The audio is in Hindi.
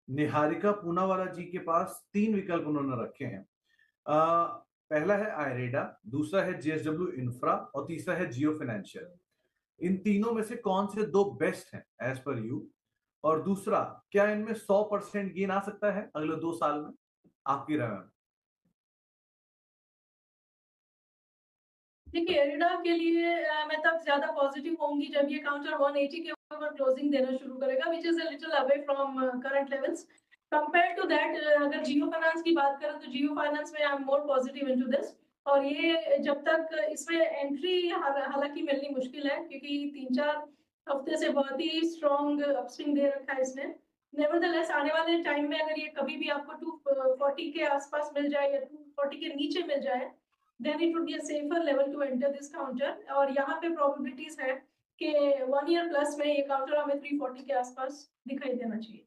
निहारिका पूनावाला जी के पास 3 विकल्प उन्होंने रखे हैं। पहला है आयरेडा, दूसरा है जेएसडब्ल्यू इंफ्रा और तीसरा है जियो फाइनेंशियल। इन तीनों में से कौन से 2 बेस्ट हैं एज़ पर यू? और दूसरा, क्या इनमें 100% गेन आ सकता है अगले 2 साल में? आपकी राय में? देखिए, एरिडा के लिए मैं तब ज़्यादा पॉज़िटिव होंगी जब ये काउंटर 180 के ऊपर क्लोजिंग देना शुरू करेगा, which is a little away from current levels. Compared to that अगर जियो फाइनेंस की बात करें तो जियो फाइनेंस में I am more positive into this. और ये जब तक इसमें एंट्री हालाँकि मिलनी मुश्किल है क्योंकि 3-4 हफ्ते से बहुत ही स्ट्रॉन्ग अपस्विंग दे रखा है इसने। नेवरदलेस आने वाले टाइम में अगर ये कभी भी आपको 240 के आस-पास मिल जाए या 240 के नीचे मिल जाए, then it would be a safer level to enter this counter। और यहाँ पे probabilities है कि 1 year plus में ये काउंटर हमें 340 के आसपास दिखाई देना चाहिए।